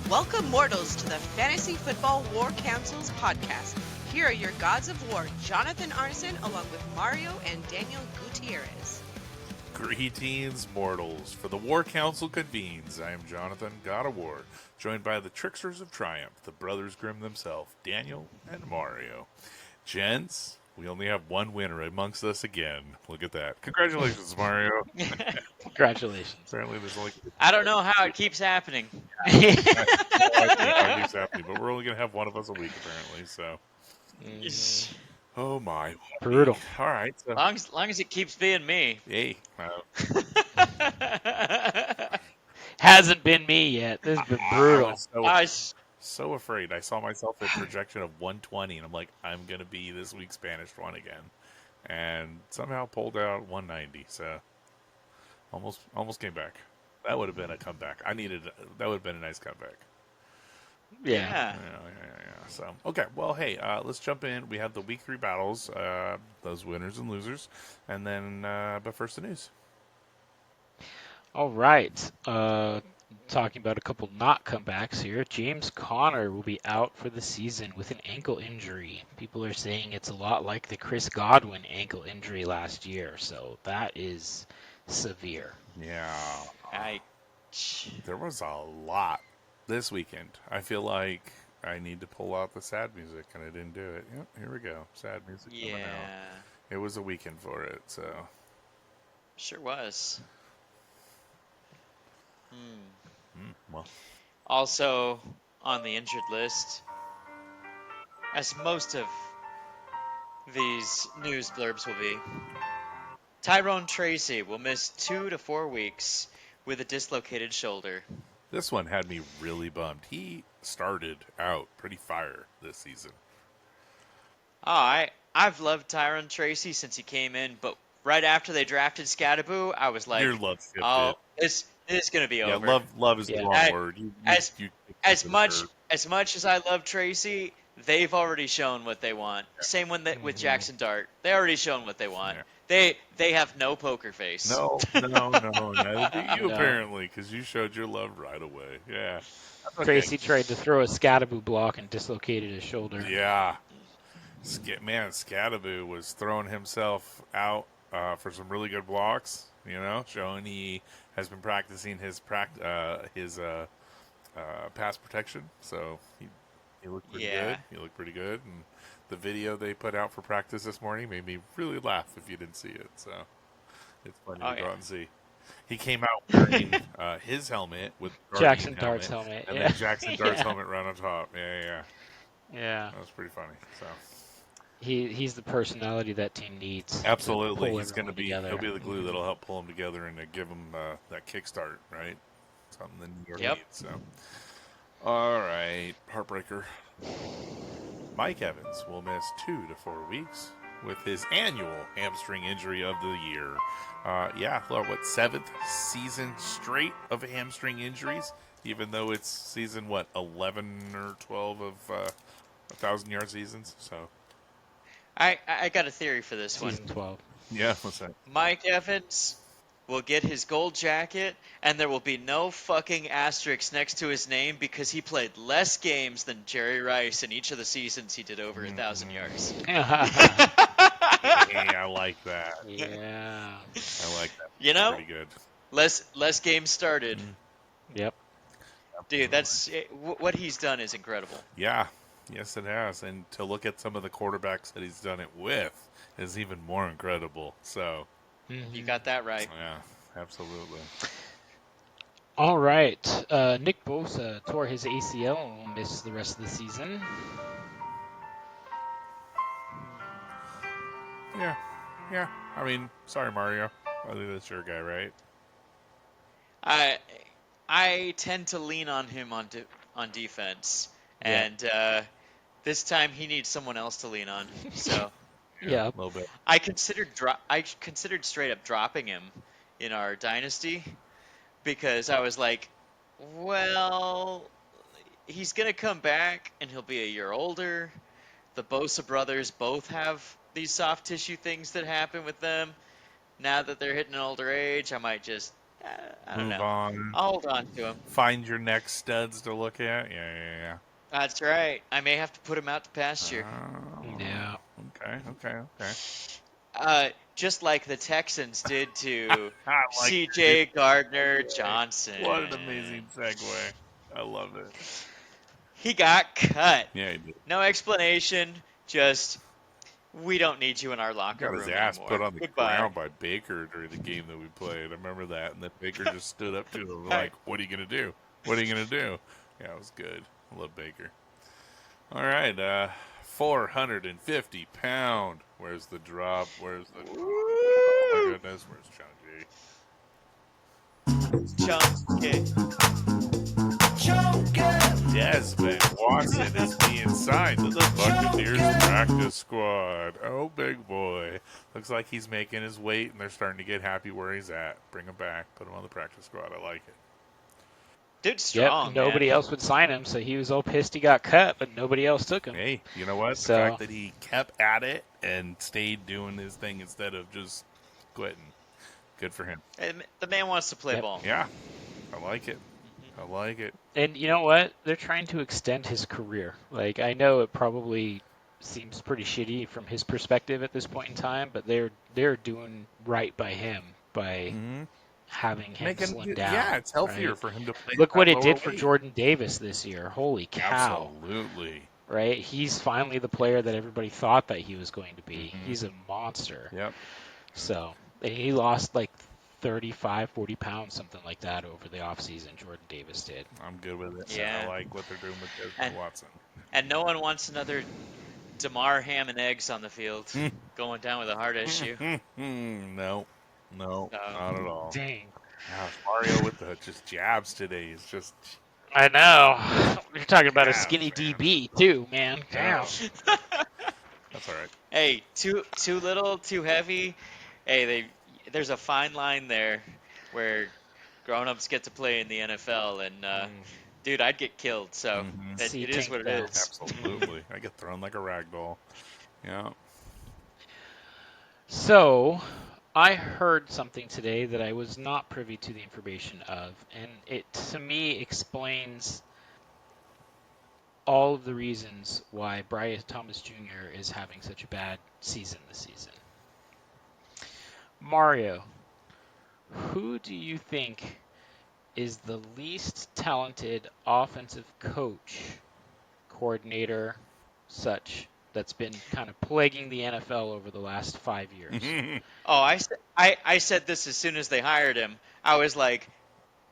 Welcome, mortals, to the Fantasy Football War Council's podcast. Here are your gods of war, Jonathan Arneson, along with Mario and Daniel Gutierrez. Greetings, mortals. For the War Council convenes, I am Jonathan, God of War, joined by the Tricksters of Triumph, the Brothers Grimm themselves, Daniel and Mario. Gents, we only have one winner amongst us again. Look at that. Congratulations, Mario. Congratulations. Apparently there's only... I don't know how it keeps happening. I have no idea how it keeps happening, but we're only going to have one of us a week, apparently, so... Oh, my. Brutal. All right. So... Long as it keeps being me. Yay. Hasn't been me yet. This has been brutal. I was so afraid. I saw myself at projection of 120, and I'm like, I'm going to be this week's banished one again. And somehow pulled out 190, so almost came back. That would have been a comeback. That would have been a nice comeback. Yeah. So, okay. Well, hey, let's jump in. We have the week 3 battles, those winners and losers. And then, but first the news. All right. Talking about a couple not comebacks here. James Conner will be out for the season with an ankle injury. People are saying it's a lot like the Chris Godwin ankle injury last year. So that is severe. Yeah. There was a lot this weekend. I feel like I need to pull out the sad music, and I didn't do it. Yep, here we go. Sad music coming out. It was a weekend for it, so. Sure was. Well. Also, on the injured list, as most of these news blurbs will be, Tyrone Tracy will miss 2 to 4 weeks with a dislocated shoulder. This one had me really bummed. He started out pretty fire this season. Oh, I've loved Tyrone Tracy since he came in, but right after they drafted Scadaboo, I was like, Your love oh, this is going to be over. Yeah, love is the wrong word. As much as I love Tracy, they've already shown what they want. Same with Jackson Dart. They already shown what they want. Yeah. They have no poker face. No. Neither do you, apparently, because you showed your love right away. Yeah. Okay. Tracy tried to throw a Scadaboo block and dislocated his shoulder. Yeah. Scadaboo was throwing himself out for some really good blocks, showing he has been practicing his pass protection. So he looked pretty good. He looked pretty good. And the video they put out for practice this morning made me really laugh if you didn't see it. So it's funny to go out and see. He came out wearing his helmet with Jackson Dart's helmet. And then Jackson Dart's helmet right on top. Yeah. That was pretty funny. So he's the personality that team needs. Absolutely. He's going to be he'll be the glue that'll help pull them together and give them that kickstart, right? Something that New York needs. So all right, heartbreaker. Mike Evans will miss 2 to 4 weeks with his annual hamstring injury of the year. 7th season straight of hamstring injuries, even though it's season, 11 or 12 of 1,000-yard seasons. So, I got a theory for this season one. 12. Yeah, what's that? Mike Evans will get his gold jacket, and there will be no fucking asterisk next to his name because he played less games than Jerry Rice in each of the seasons he did over 1,000 yards. Yeah, I like that. Yeah. I like that. Pretty good. Less games started. Yep. Dude, what he's done is incredible. Yeah. Yes, it has. And to look at some of the quarterbacks that he's done it with is even more incredible. So... You got that right. Yeah, absolutely. All right. Nick Bosa tore his ACL and will miss the rest of the season. Yeah. I mean, sorry, Mario. I think that's your guy, right? I tend to lean on him on defense, and this time he needs someone else to lean on. So. Yeah, a little bit. I considered straight up dropping him in our dynasty because I was like, well, he's gonna come back and he'll be a year older. The Bosa brothers both have these soft tissue things that happen with them. Now that they're hitting an older age, I might just I don't Move know. on. I'll hold on to him. Find your next studs to look at. Yeah. That's right. I may have to put him out to pasture. Yeah. Okay. Just like the Texans did to I like it. C.J. Gardner-Johnson. What an amazing segue. I love it. He got cut. Yeah, he did. No explanation. Just, we don't need you in our He locker got his room ass anymore. put on the Goodbye. ground by Baker during the game that we played. I remember that. And then Baker just stood up to him like, what are you going to do? What are you going to do? Yeah, it was good. I love Baker. All right. 450 pound. Where's the drop? Where's the drop? Oh, my goodness. Where's Chunky? Desmond Watson is being signed to the Buccaneers practice squad. Oh, big boy. Looks like he's making his weight, and they're starting to get happy where he's at. Bring him back. Put him on the practice squad. I like it. Dude's strong, Nobody else would sign him, so he was all pissed he got cut, but nobody else took him. Hey, you know what? The fact that he kept at it and stayed doing his thing instead of just quitting. Good for him. And the man wants to play ball. Yeah, I like it. I like it. And you know what? They're trying to extend his career. Like, I know it probably seems pretty shitty from his perspective at this point in time, but they're doing right by him by having him slim down. Yeah, it's healthier for him to play. Look what it did for Jordan Davis this year. Holy cow. Absolutely. Right? He's finally the player that everybody thought that he was going to be. He's a monster. Yep. So, and he lost like 35, 40 pounds, something like that over the offseason, Jordan Davis did. I'm good with it. Yeah. I like what they're doing with Desmond Watson. And no one wants another DeMar ham and eggs on the field going down with a heart issue. No, not at all. Dang. Gosh, Mario with the just jabs today is just... I know. You're talking about a skinny DB, too, man. Damn. That's all right. Hey, too little, too heavy. Hey, there's a fine line there where grown-ups get to play in the NFL, and dude, I'd get killed. So it is what it is. Absolutely, I get thrown like a rag doll. Yeah. So, I heard something today that I was not privy to the information of, and it to me explains all of the reasons why Brian Thomas Jr. is having such a bad season this season. Mario, who do you think is the least talented offensive coach, coordinator, such, that's been kind of plaguing the NFL over the last 5 years? Oh, I said this as soon as they hired him. I was like,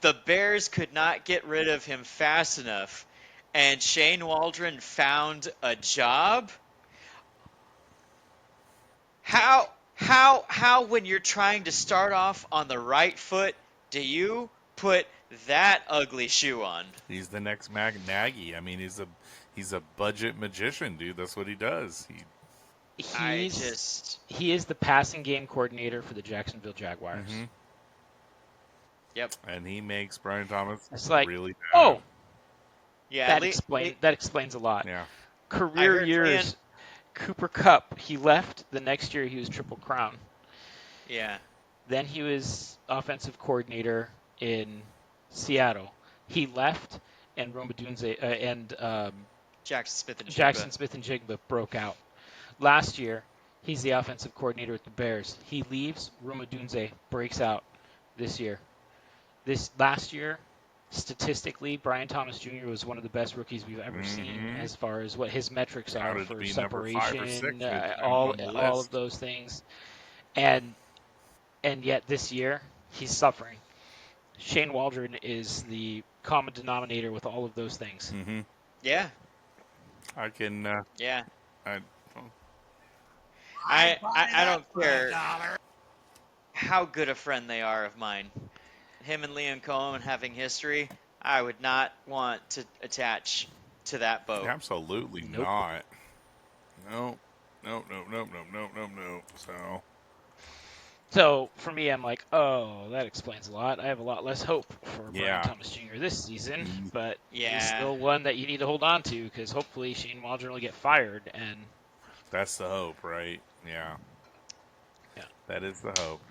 the Bears could not get rid of him fast enough, and Shane Waldron found a job? How when you're trying to start off on the right foot, do you put that ugly shoe on? He's the next Nagy. I mean, he's a budget magician, dude. That's what he does. He is the passing game coordinator for the Jacksonville Jaguars. Yep. And he makes Brian Thomas really bad. Oh, yeah. That explains a lot. Yeah. Career years. Cooper Kupp, he left. The next year he was Triple Crown. Yeah. Then he was offensive coordinator in Seattle. He left, and Roma Dunze and Jackson Smith and Jigba broke out. Last year, he's the offensive coordinator with the Bears. He leaves. Roma Dunze breaks out this year. This last year, statistically, Brian Thomas Jr. was one of the best rookies we've ever seen as far as what his metrics are for separation, all of those things. And yet this year, he's suffering. Shane Waldron is the common denominator with all of those things. Yeah. I can... yeah. I don't care how good a friend they are of mine. Him and Liam Cohen having history, I would not want to attach to that boat. Absolutely not. No. So for me, I'm like, oh, that explains a lot. I have a lot less hope for Brian Thomas Jr. this season, but he's still one that you need to hold on to because hopefully Shane Waldron will get fired. And that's the hope, right? Yeah. That is the hope.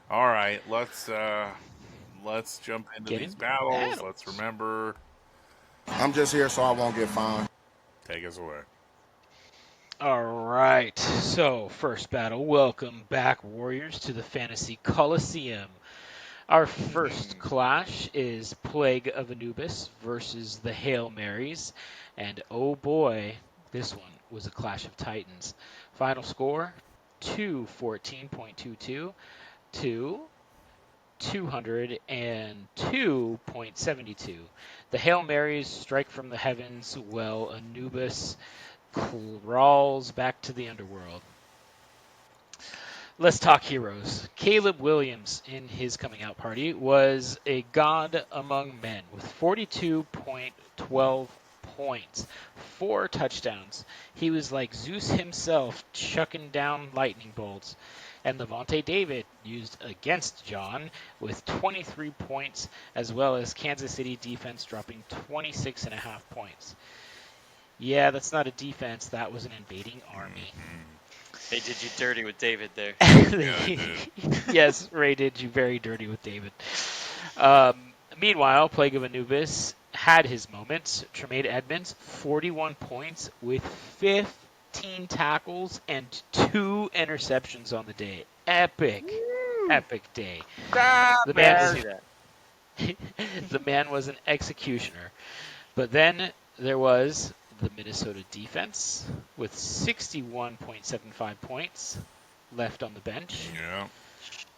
All right, let's let's jump into Get these into battles. battles. Let's remember. I'm just here so I won't get fined. Take us away. All right. So, first battle. Welcome back, Warriors, to the Fantasy Coliseum. Our first clash is Plague of Anubis versus the Hail Marys. And oh boy, this one was a clash of titans. Final score 214.22 to 202.72. The Hail Marys strike from the heavens while Anubis crawls back to the underworld. Let's talk heroes. Caleb Williams, in his coming out party, was a god among men with 42.12 points, 4 touchdowns. He was like Zeus himself chucking down lightning bolts. And Levante David used against John with 23 points, as well as Kansas City defense dropping 26.5 points. Yeah, that's not a defense. That was an invading army. They did you dirty with David there. Yes, Ray did you very dirty with David. Meanwhile, Plague of Anubis had his moments. Tremaine Edmonds, 41 points with 15 tackles and 2 interceptions on the day. Epic day. The man I was see that. the man was an executioner. But then there was the Minnesota defense with 61.75 points left on the bench, Yeah.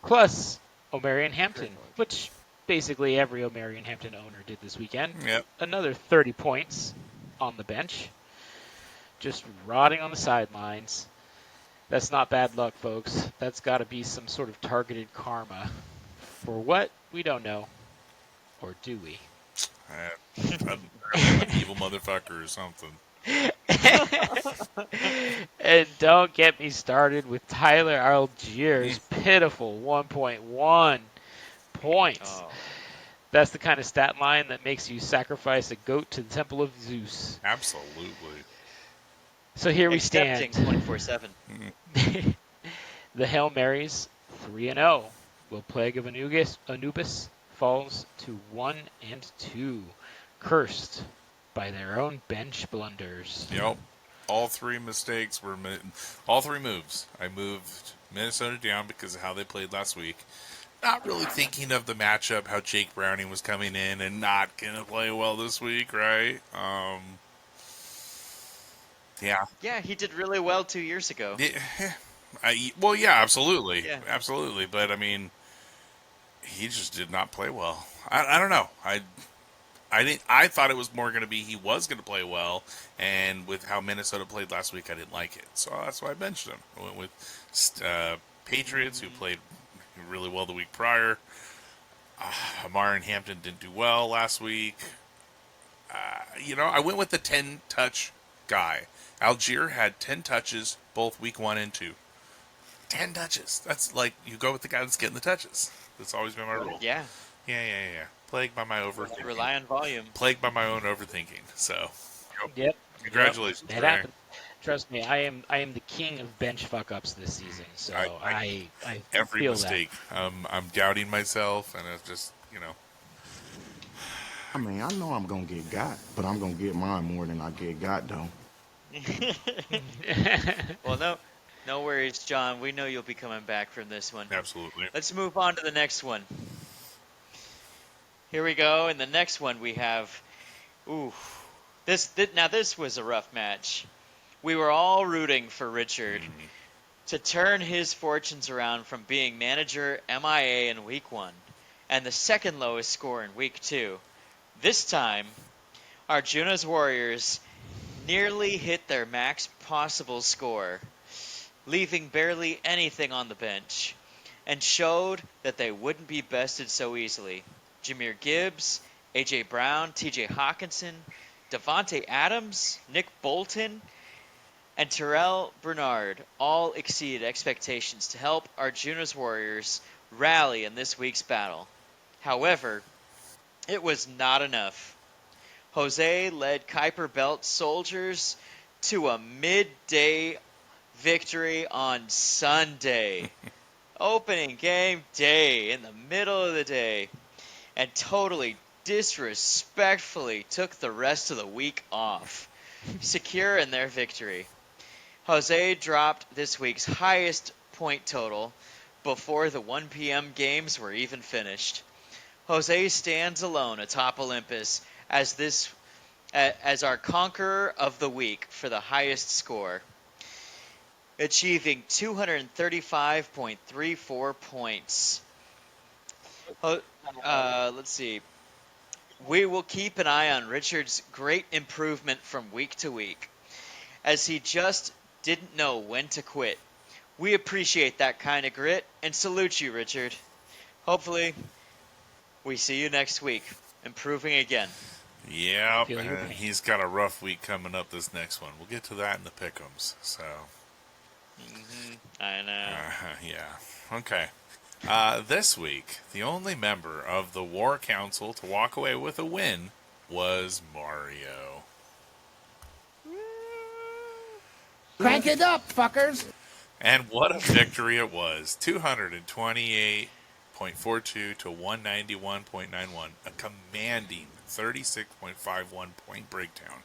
plus Omarion Hampton, which basically every Omarion Hampton owner did this weekend. Yep. Another 30 points on the bench, just rotting on the sidelines. That's not bad luck, folks. That's got to be some sort of targeted karma. For what? We don't know. Or do we? I'm an evil motherfucker or something. And don't get me started with Tyler Algier's pitiful 1.1 points. Oh. That's the kind of stat line that makes you sacrifice a goat to the temple of Zeus. Absolutely. So here we Accepting stand. 24/7. The Hail Marys 3-0. Will Plague of Anubis falls to 1-2, cursed by their own bench blunders. Yep. All 3 mistakes were all 3 moves. I moved Minnesota down because of how they played last week. Not really thinking of the matchup, how Jake Browning was coming in and not going to play well this week, right? Yeah. Yeah, he did really well 2 years ago. Well, yeah, absolutely. Yeah. Absolutely. But, I mean, he just did not play well. I don't know. I thought it was more going to be he was going to play well, and with how Minnesota played last week, I didn't like it. So that's why I benched him. I went with Patriots, who played really well the week prior. Amar and Hampton didn't do well last week. I went with the 10-touch guy. Algier had 10 touches both week 1 and 2. 10 touches. That's like, you go with the guy that's getting the touches. That's always been my rule. Yeah. Yeah. Plagued by my overthinking. Rely on volume. Plagued by my own overthinking. So, Yep. congratulations. It happened. Trust me, I am the king of bench fuck ups this season. So I every feel mistake. I'm doubting myself, and it's just I mean, I know I'm going to get got, but I'm going to get mine more than I get got, though. that. Well, no worries, John. We know you'll be coming back from this one. Absolutely. Let's move on to the next one. Here we go. In the next one, we have, this was a rough match. We were all rooting for Richard to turn his fortunes around from being manager MIA in week 1 and the second lowest score in week 2. This time, Arjuna's Warriors nearly hit their max possible score, leaving barely anything on the bench, and showed that they wouldn't be bested so easily. Jahmyr Gibbs, A.J. Brown, T.J. Hawkinson, Devontae Adams, Nick Bolton, and Terrell Bernard all exceeded expectations to help Arjuna's Warriors rally in this week's battle. However, it was not enough. Jose led Kuiper Belt Soldiers to a midday victory on Sunday. Opening game day in the middle of the day. and totally disrespectfully took the rest of the week off, secure in their victory. Jose dropped this week's highest point total before the 1 p.m. games were even finished. Jose stands alone atop Olympus as our conqueror of the week for the highest score, achieving 235.34 points. Let's see. We will keep an eye on Richard's great improvement from week to week, as he just didn't know when to quit. We appreciate that kind of grit and salute you, Richard. Hopefully, we see you next week, improving again. Yep, Feel your and pain. he's got a rough week coming up this next one. We'll get to that in the pick'ems. So, I know. yeah, okay. This week, the only member of the War Council to walk away with a win was Mario. Crank it up, fuckers! And what a victory it was. 228.42 to 191.91. A commanding 36.51 point breakdown.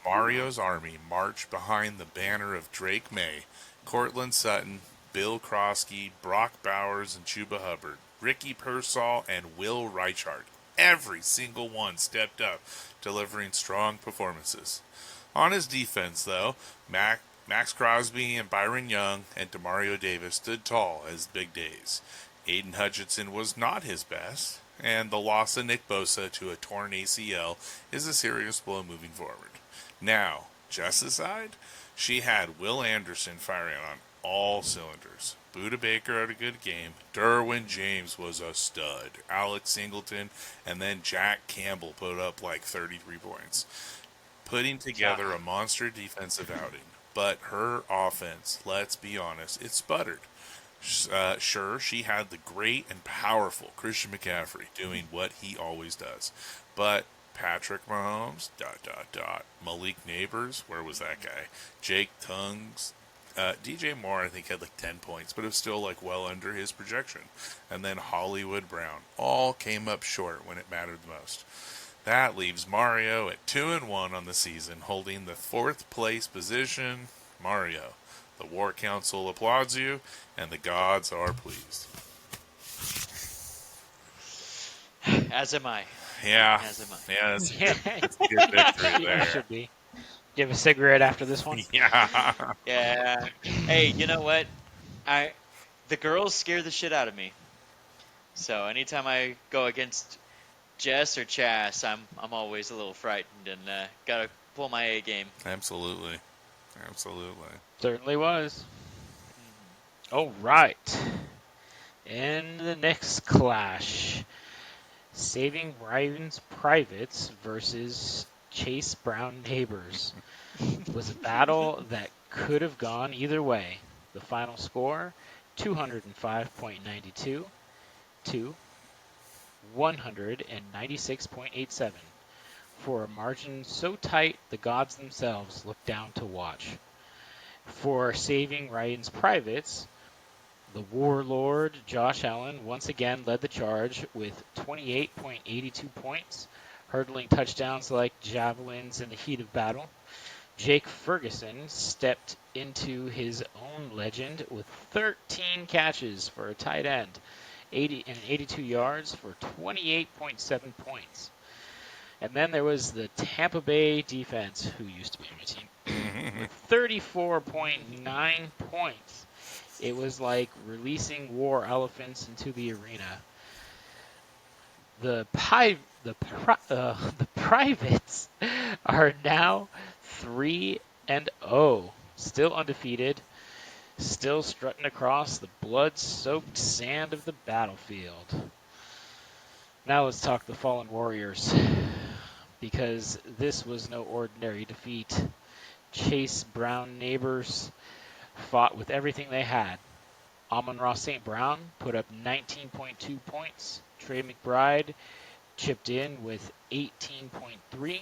Mario's army marched behind the banner of Drake May, Cortland Sutton, Bill Krosky, Brock Bowers, and Chuba Hubbard, Ricky Pearsall, and Will Reichard. Every single one stepped up, delivering strong performances. On his defense, though, Max Crosby and Byron Young and Demario Davis stood tall as big days. Aiden Hutchinson was not his best, and the loss of Nick Bosa to a torn ACL is a serious blow moving forward. Now, Jess's side, she had Will Anderson firing on all cylinders. Buda Baker had a good game. Derwin James was a stud. Alex Singleton, and then Jack Campbell put up like 33 points, putting together a monster defensive outing. But her offense, let's be honest, it sputtered. Sure, she had the great and powerful Christian McCaffrey doing what he always does. But Patrick Mahomes, ... Malik Neighbors, where was that guy? Jake Tungs, DJ Moore, I think, had like 10 points, but it was still like well under his projection. And then Hollywood Brown all came up short when it mattered the most. That leaves Mario at 2-1 on the season, holding the 4th place position. Mario, the War Council applauds you, and the gods are pleased. As am I. Yeah, As am I. yeah, that's a good victory You there. should be. Do you have a cigarette after this one? Yeah. Yeah. Hey, you know what? The girls scare the shit out of me. So anytime I go against Jess or Chas, I'm always a little frightened and gotta pull my A game. Absolutely. Absolutely. Certainly was. All right. In the next clash, Saving Ryan's Privates versus Chase Brown Neighbors was a battle that could have gone either way. The final score, 205.92 to 196.87, for a margin so tight the gods themselves looked down to watch. For Saving Ryan's Privates, the warlord Josh Allen once again led the charge with 28.82 points, hurdling touchdowns like javelins in the heat of battle. Jake Ferguson stepped into his own legend with 13 catches for a tight end, 82 yards for 28.7 points. And then there was the Tampa Bay defense, who used to be on my team, with 34.9 points. It was like releasing war elephants into the arena. The Privates are now 3-0, still undefeated, still strutting across the blood-soaked sand of the battlefield. Now let's talk the Fallen Warriors, because this was no ordinary defeat. Chase Brown Neighbors fought with everything they had. Amon-Ra St. Brown put up 19.2 points. Trey McBride chipped in with 18.3.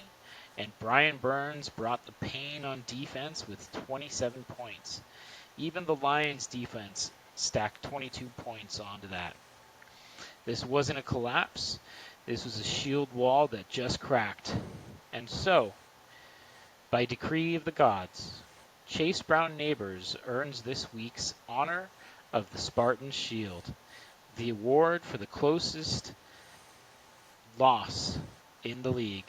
And Brian Burns brought the pain on defense with 27 points. Even the Lions defense stacked 22 points onto that. This wasn't a collapse. This was a shield wall that just cracked. And so, by decree of the gods, Chase Brown Neighbors earns this week's Honor of the Spartan Shield, the award for the closest loss in the league,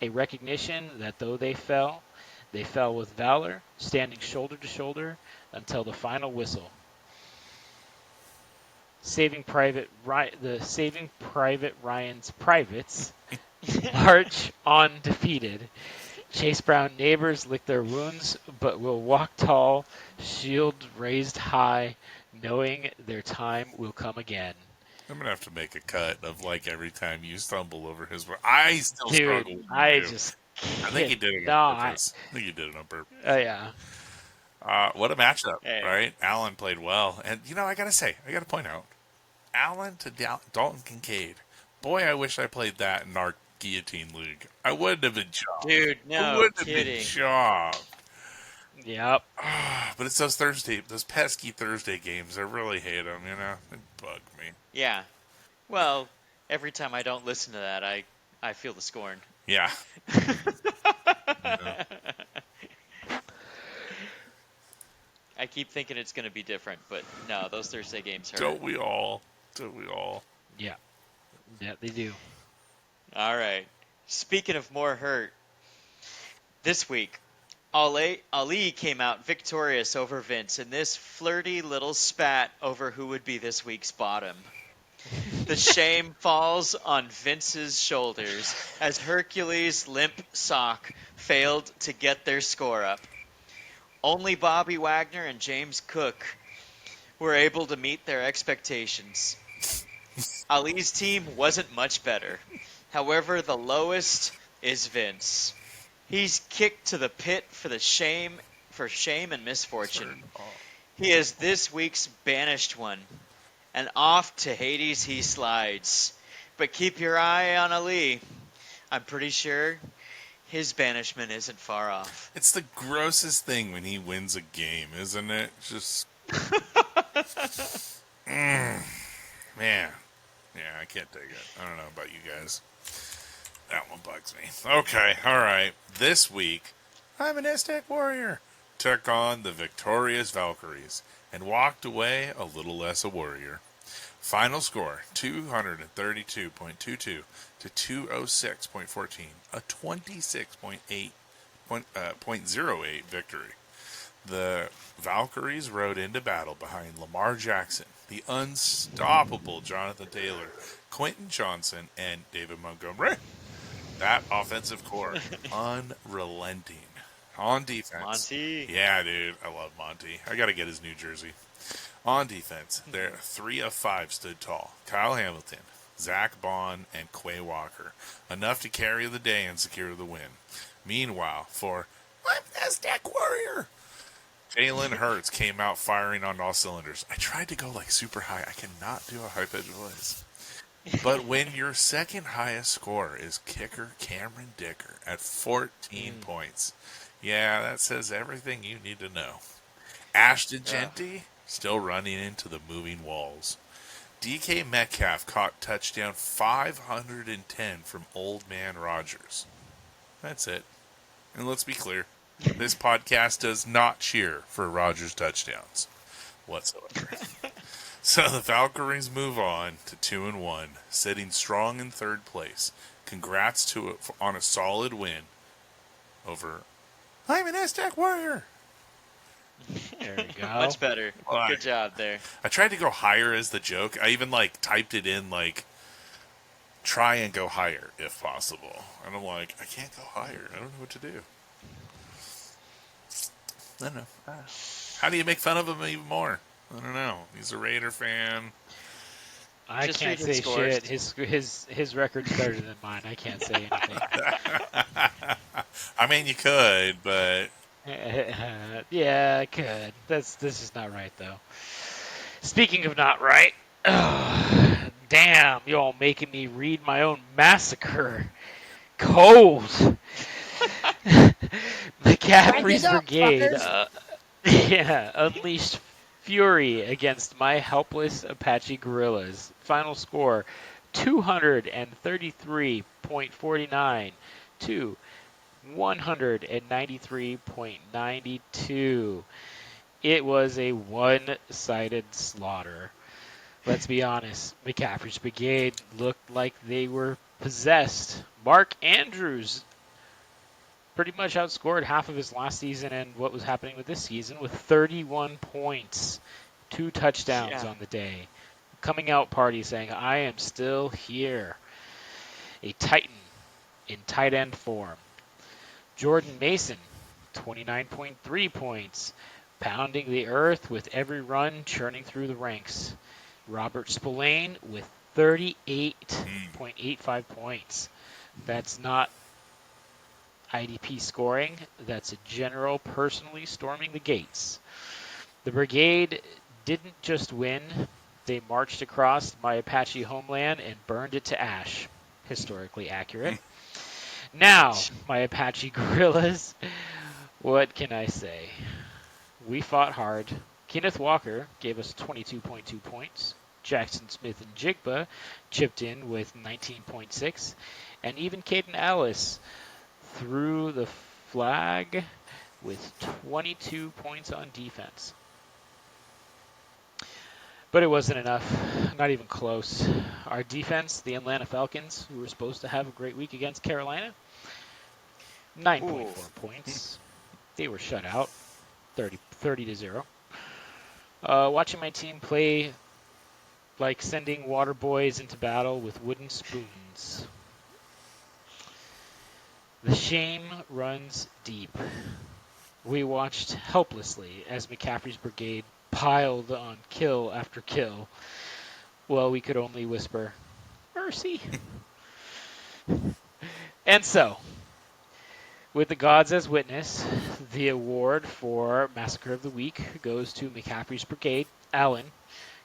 a recognition that though they fell with valor, standing shoulder to shoulder until the final whistle. Saving Private Ryan's privates march on defeated. Chase Brown Neighbors lick their wounds, but will walk tall, shield raised high, knowing their time will come again. I'm gonna have to make a cut of like every time you stumble over his word. I still Dude, struggle with I you. just I think he did it on cannot. purpose. I think he did it on purpose. Yeah. What a matchup, Hey. right? Allen played well, and I gotta point out, Allen to Dalton Kincaid. Boy, I wish I played that in our guillotine league. I wouldn't have been jobbed. Dude, I no wouldn't have kidding. been jobbed. Yep. But it's those pesky Thursday games. I really hate them. They bug me. Yeah. Well, every time I don't listen to that, I feel the scorn. Yeah. I keep thinking it's going to be different, but no, those Thursday games hurt. Don't we all? Yeah. Yeah, they do. All right. Speaking of more hurt, this week, Ali came out victorious over Vince in this flirty little spat over who would be this week's bottom. The shame falls on Vince's shoulders as Hercules' limp sock failed to get their score up. Only Bobby Wagner and James Cook were able to meet their expectations. Ali's team wasn't much better. However, the lowest is Vince. He's kicked to the pit for shame and misfortune. He is this week's banished one, and off to Hades he slides. But keep your eye on Ali. I'm pretty sure his banishment isn't far off. It's the grossest thing when he wins a game, isn't it? Just man. Yeah, I can't take it. I don't know about you guys. That one bugs me. Okay, alright. This week, I'm an Aztec warrior. Took on the victorious Valkyries and walked away a little less a warrior. Final score, 232.22 to 206.14. A 26.08 victory. The Valkyries rode into battle behind Lamar Jackson, the unstoppable Jonathan Taylor, Quentin Johnson, and David Montgomery. That offensive core, unrelenting. On defense. Monty. Yeah, dude. I love Monty. I got to get his new jersey. On defense, their 3 of 5 stood tall. Kyle Hamilton, Zach Bond, and Quay Walker. Enough to carry the day and secure the win. Meanwhile, for I'm Aztec Warrior, Jalen Hurts came out firing on all cylinders. I tried to go like super high. I cannot do a high-pitched voice. But when your second highest score is kicker Cameron Dicker at 14 points, yeah, that says everything you need to know. Ashton Genty still running into the moving walls. DK Metcalf caught touchdown 510 from Old Man Rogers. That's it. And let's be clear, this podcast does not cheer for Rogers touchdowns whatsoever. So the Valkyries move on to 2-1, sitting strong in third place. Congrats on a solid win over I'm an Aztec Warrior. There you go. Much better. Well, Good job there. I tried to go higher as the joke. I even typed it in try and go higher if possible. And I'm like, I can't go higher. I don't know what to do. I don't know. How do you make fun of him even more? I don't know. He's a Raider fan. I Just can't read his say scores. shit. His record's better than mine. I can't say anything. I mean, you could, but Yeah, I could. This is not right though. Speaking of not right, damn, y'all making me read my own massacre. Cold. McCaffrey's Crank it up, brigade, unleashed fury against my helpless Apache guerrillas. Final score, 233.49 to 193.92. It was a one-sided slaughter. Let's be honest, McCaffrey's brigade looked like they were possessed. Mark Andrews pretty much outscored half of his last season and what was happening with this season with 31 points, 2 touchdowns Yeah. on the day. Coming out party saying, I am still here. A Titan in tight end form. Jordan Mason, 29.3 points, pounding the earth with every run, churning through the ranks. Robert Spillane with 38.85 points. That's not IDP scoring. That's a general personally storming the gates. The brigade didn't just win. They marched across my Apache homeland and burned it to ash. Historically accurate. Now, my Apache guerrillas, what can I say? We fought hard. Kenneth Walker gave us 22.2 points. Jackson Smith and Jigba chipped in with 19.6. And even Caden Ellis threw the flag with 22 points on defense. But it wasn't enough. Not even close. Our defense, the Atlanta Falcons, who were supposed to have a great week against Carolina, 9.4 points. They were shut out, 30-0. Watching my team play like sending water boys into battle with wooden spoons. The shame runs deep. We watched helplessly as McCaffrey's brigade piled on kill after kill. Well, we could only whisper, mercy. And so, with the gods as witness, the award for Massacre of the Week goes to McCaffrey's brigade, Allen,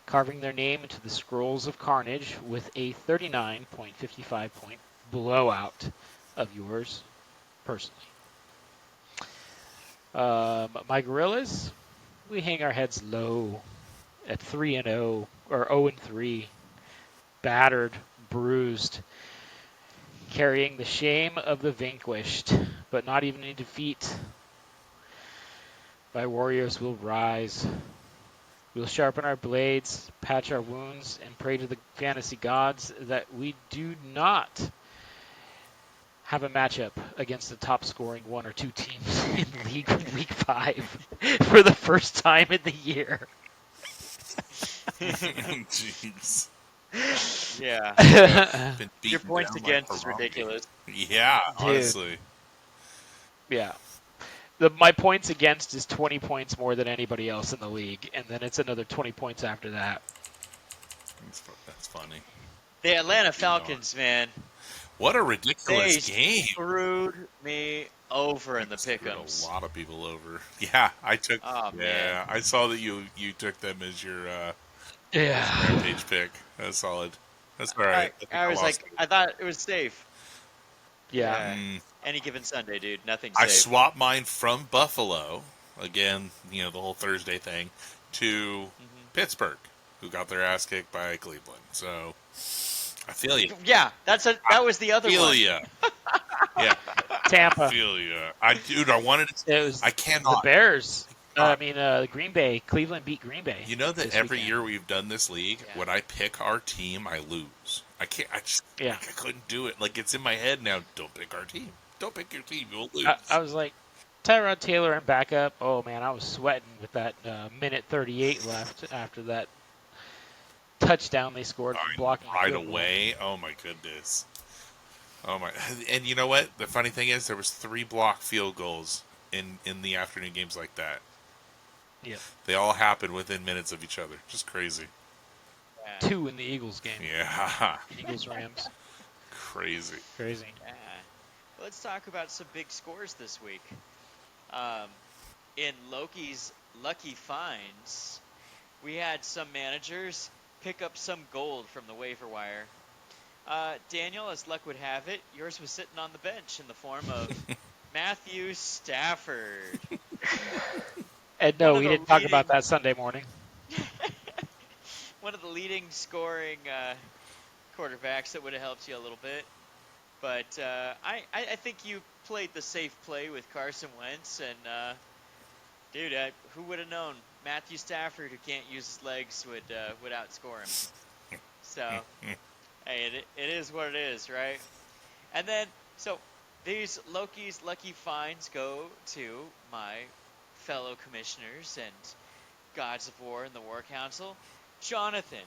carving their name into the scrolls of carnage with a 39.55 point blowout of yours personally. My gorillas, we hang our heads low at 3-0 or 0-3, battered, bruised, carrying the shame of the vanquished, but not even in defeat. My warriors will rise. We'll sharpen our blades, patch our wounds, and pray to the fantasy gods that we do not have a matchup against the top scoring 1 or 2 teams in League Week 5 for the first time in the year. Jeez. Yeah. Been Your beaten points down against like is Harambe. ridiculous. Yeah, Dude. honestly. Yeah. My points against is 20 points more than anybody else in the league, and then it's another 20 points after that. That's funny. The Atlanta Falcons, man, What a they ridiculous game. screwed me over in the Screwed pick'ems. a lot of people over. Yeah, I took. Oh, man. I saw that you took them as your Yeah. rampage pick. That's solid. That's all right. I was like, I thought it was safe. Yeah. Any given Sunday, dude, nothing's I safe. swapped mine from Buffalo, again, the whole Thursday thing, to Pittsburgh, who got their ass kicked by Cleveland. So, I feel you. Yeah, that was the other Feel one. ya. Yeah. Tampa. Feel ya. I wanted to. It was I cannot. the Bears. Green Bay. Cleveland beat Green Bay. You know that this every weekend. year we've done this league, when I pick our team, I lose. I can't. I couldn't do it. Like, it's in my head now. Don't pick our team. Don't pick your team. You'll lose. I was like, Tyrod Taylor and backup. Oh man, I was sweating with that minute 38 left after that touchdown they scored from blocking right away. Oh my goodness. Oh my! And you know what? The funny thing is, there was 3 block field goals in the afternoon games like that. Yeah. They all happened within minutes of each other. Just crazy. 2 in the Eagles game. Yeah. Eagles Rams. Crazy. Crazy. Yeah. Let's talk about some big scores this week. In Loki's Lucky Finds, we had some managers pick up some gold from the waiver wire. Daniel, as luck would have it, yours was sitting on the bench in the form of Matthew Stafford. And no, we didn't talk about that Sunday morning. One of the leading scoring quarterbacks that would have helped you a little bit. But I think you played the safe play with Carson Wentz, and dude, who would have known Matthew Stafford, who can't use his legs, would outscore him. So, hey, it is what it is, right? And then, so these Loki's lucky finds go to my fellow commissioners and Gods of War and the War Council. Jonathan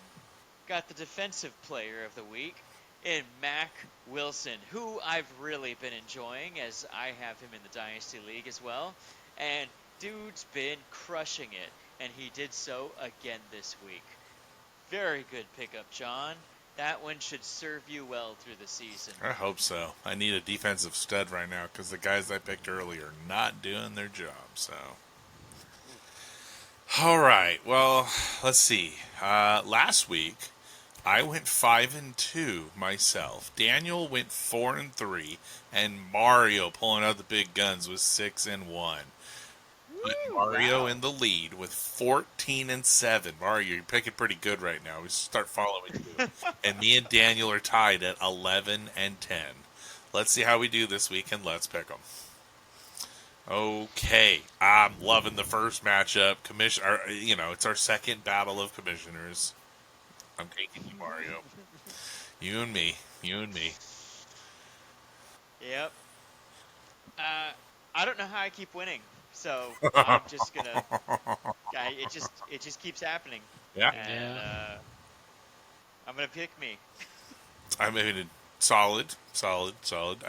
got the defensive player of the week in Mac Wilson, who I've really been enjoying, as I have him in the Dynasty League as well. And dude's been crushing it, and he did so again this week. Very good pickup, John. That one should serve you well through the season. I hope so. I need a defensive stud right now because the guys I picked earlier are not doing their job. So, all right. Well, let's see. Last week, I went 5-2 myself. Daniel went 4-3, and Mario, pulling out the big guns, was 6-1. Mario in the lead with 14-7. Mario, you're picking pretty good right now. We start following you. And me and Daniel are tied at 11-10. Let's see how we do this week, and let's pick them. Okay, I'm loving the first matchup. It's our second battle of commissioners. I'm taking you, Mario. You and me. Yep. I don't know how I keep winning. So I'm just gonna. It just keeps happening. Yeah. And I'm gonna pick me. I mean, solid. I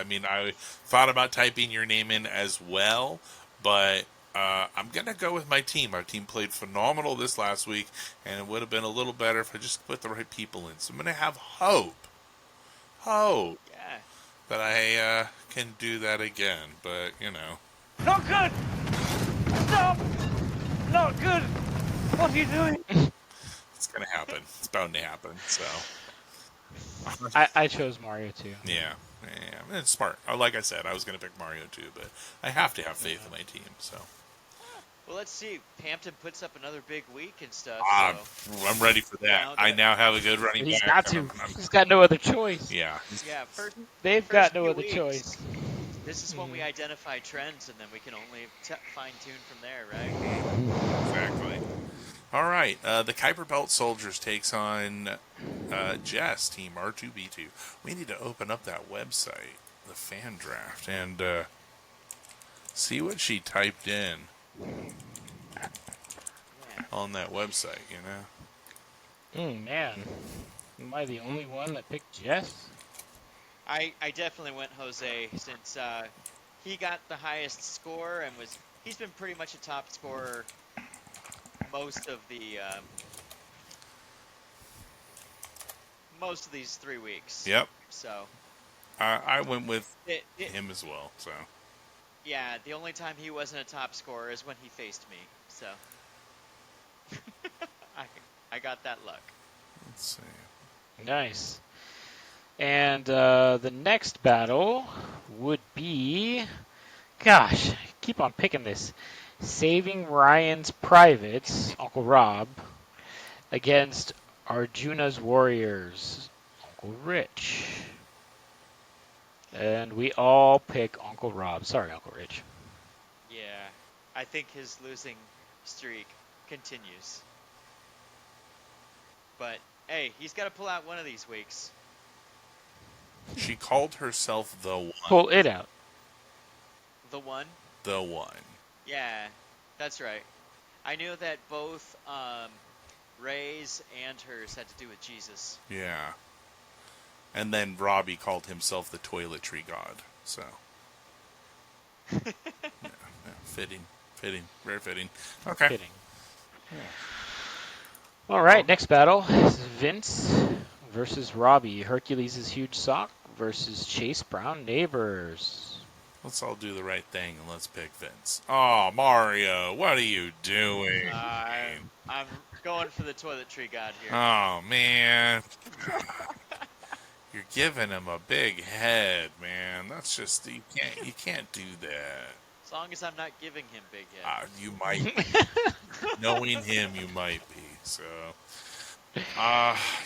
mean, I thought about typing your name in as well, but I'm gonna go with my team. My team played phenomenal this last week, and it would have been a little better if I just put the right people in. So I'm gonna have hope Yeah. that I can do that again. But Not good! Stop! Not good! What are you doing? it's gonna happen. It's bound to happen. So. I chose Mario too. Yeah, it's smart. Like I said, I was going to pick Mario too, but I have to have faith in my team. So, Well, let's see. Hampton puts up another big week and stuff. I'm ready for that. I now have a good running He's back. got to. He's got no other choice. Yeah. Yeah. They've first got no few other weeks, choice. This is when we identify trends, and then we can only fine tune from there, right? Exactly. All right. The Kuiper Belt Soldiers takes on Jess, Team R2B2. We need to open up that website, the fan draft, and see what she typed in on that website, Man. Am I the only one that picked Jess? I definitely went Jose since he got the highest score and he's been pretty much a top scorer most of these 3 weeks. Yep. So I went with him as well. So yeah, the only time he wasn't a top scorer is when he faced me. So I got that luck. let's see. Nice. And the next battle would be, gosh, I keep on picking this. Saving Ryan's Privates, Uncle Rob, against Arjuna's Warriors, Uncle Rich. And we all pick Uncle Rob. Sorry, Uncle Rich. Yeah, I think his losing streak continues. But hey, he's got to pull out one of these weeks. She called herself the one. Pull it out. The one? The one. Yeah, that's right. I knew that both Ray's and hers had to do with Jesus. Yeah. And then Robbie called himself the toiletry god. So. yeah, fitting. Very fitting. Okay. Fitting. All right, next battle is Vince versus Robbie. Hercules' huge sock versus Chase Brown neighbors. Let's all do the right thing and let's pick Vince. Oh, Mario, what are you doing? I'm going for the toiletry god here. Oh, man. You're giving him a big head, man. That's just, you can't do that. As long as I'm not giving him big head. You might be. Knowing him, you might be. So,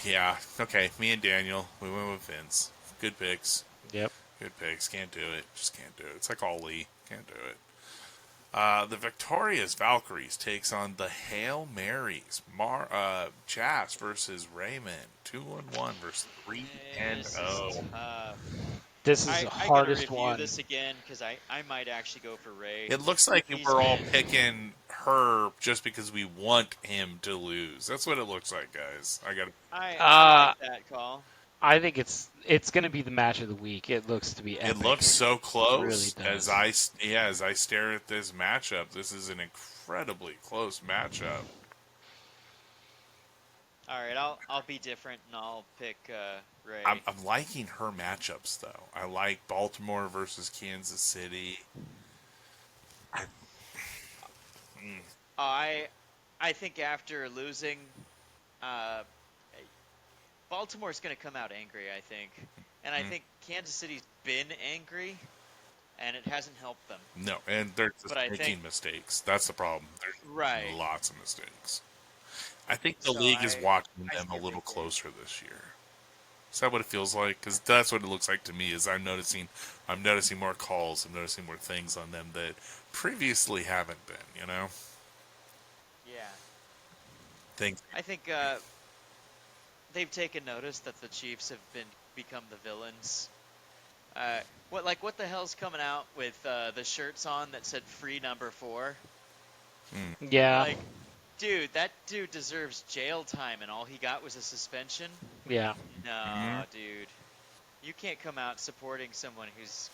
Yeah. Okay, me and Daniel, we went with Vince. Good picks. Yep. Good picks. Can't do it. Just can't do it. It's like Ali. Can't do it. The victorious Valkyries takes on the Hail Marys. Jazz versus Raymond. 2-1 versus 3-0. This is tough. This is the I gotta hardest review one. this again because I might actually go for Ray. It looks like He's we're all been- picking her just because we want him to lose. That's what it looks like, guys. I like that call. I think it's going to be the match of the week. It looks to be epic. It looks so close. It really does. As I stare at this matchup, this is an incredibly close matchup. All right, I'll be different and I'll pick Ray. I'm liking her matchups though. I like Baltimore versus Kansas City. I think after losing, Baltimore's going to come out angry. I think, and I think Kansas City's been angry, and it hasn't helped them. No, and they're just But I making think- mistakes. That's the problem. There's Right. lots of mistakes. I think the So league is watching I them a see little it. closer this year. Is that what it feels like? Because that's what it looks like to me. Is I'm noticing more calls. I'm noticing more things on them that previously haven't been. You know, Yeah, things. I think they've taken notice that the Chiefs have become the villains. What the hell's coming out with the shirts on that said "Free Number 4"? Yeah. Like, dude, that dude deserves jail time, and all he got was a suspension. Yeah. No, dude, you can't come out supporting someone who's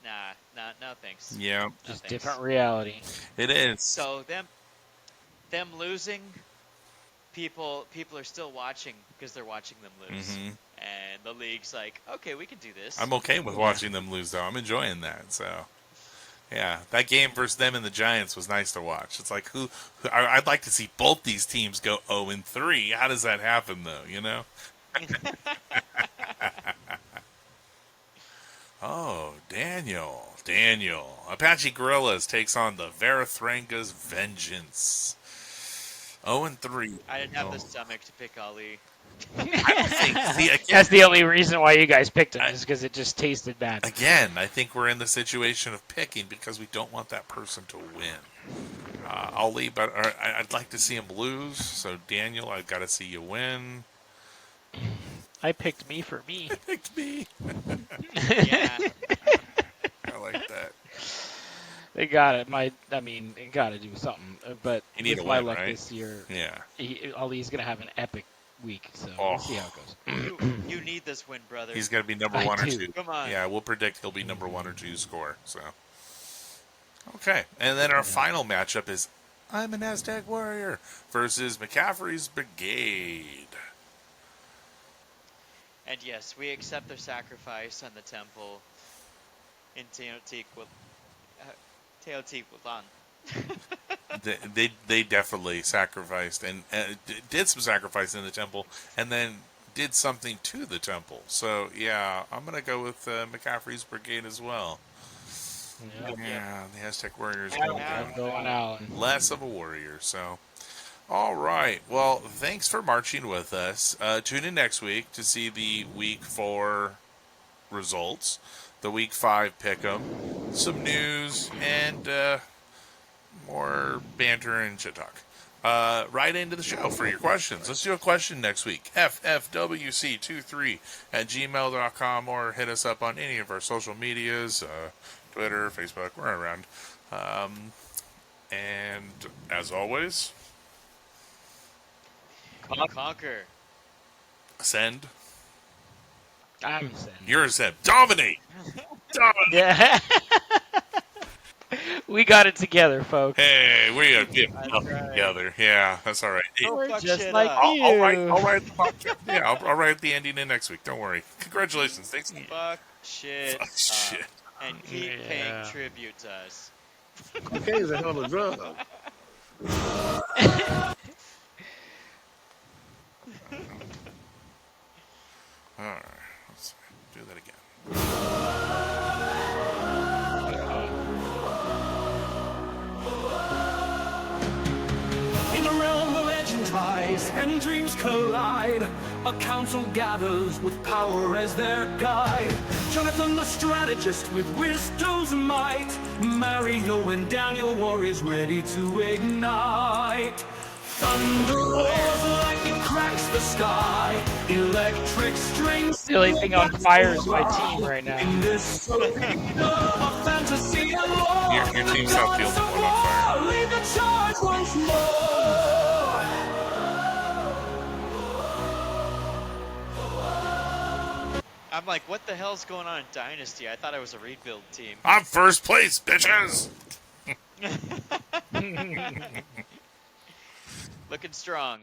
no thanks. Yeah, No Just thanks. different reality. it is. So them losing, people are still watching because they're watching them lose, and the league's like, okay, we can do this. I'm okay with watching them lose, though. I'm enjoying that. So, yeah, that game versus them and the Giants was nice to watch. It's like I'd like to see both these teams go 0-3. How does that happen, though? You know? Oh, Daniel. Apache Gorillas takes on the Verathranga's Vengeance. 0-3. I didn't have the stomach to pick Ali. That's the only reason why you guys picked him, is because it just tasted bad. Again, I think we're in the situation of picking because we don't want that person to win. Ali, but I'd like to see him lose. So, Daniel, I've got to see you win. I picked me for me. Picked me. Yeah, I like that. They got it. It got to do something. But You need with a my win, luck right? this year, Yeah. Ali's going to have an epic week. So Oh. we'll see how it goes. you need this win, brother. He's going to be number I 1 or do. 2. Come on. Yeah, we'll predict he'll be number 1 or 2 score. So, okay. And then our final matchup is I'm an Aztec Warrior versus McCaffrey's Brigade. And yes, we accept their sacrifice on the temple in Teotihuacan. They definitely sacrificed and did some sacrifice in the temple and then did something to the temple. So, yeah, I'm going to go with McCaffrey's Brigade as well. Yep. Yeah, the Aztec Warriors I'm going going out. less of a warrior. So, all right. Well, thanks for marching with us. Tune in next week to see the Week 4 results, the Week 5 pick'em, some news, and more banter and shit talk. Right into the show for your questions. Let's do a question next week. ffwc23@gmail.com or hit us up on any of our social medias, Twitter, Facebook, we're around. And as always, Conquer. ascend. I'm saying. You're ascend. Dominate. Dominate. Yeah. We got it together, folks. Hey, we are getting That's up right. together. Yeah, that's all right. Hey, Don't We're fuck just shit like up. you. I'll write the podcast. Yeah, I'll write the ending in next week. Don't worry. Congratulations. Thanks. Fuck shit. Fuck shit. And keep Yeah. paying tribute to us. Cocaine's a hell of a drug. All right. Let's do that again. In the realm of legend rise, 10 dreams collide. A council gathers with power as their guide. Jonathan the strategist with wisdom's might. Mario and Daniel warriors ready to ignite. Thunder roars, lightning cracks the sky. Electric strings. The only thing on fire is my team right now. In this arena of fantasy and lore, Your team's outfield one on fire. lead the charge once more. I'm like, what the hell's going on in Dynasty? I thought I was a rebuild team. I'm first place, bitches. Looking strong.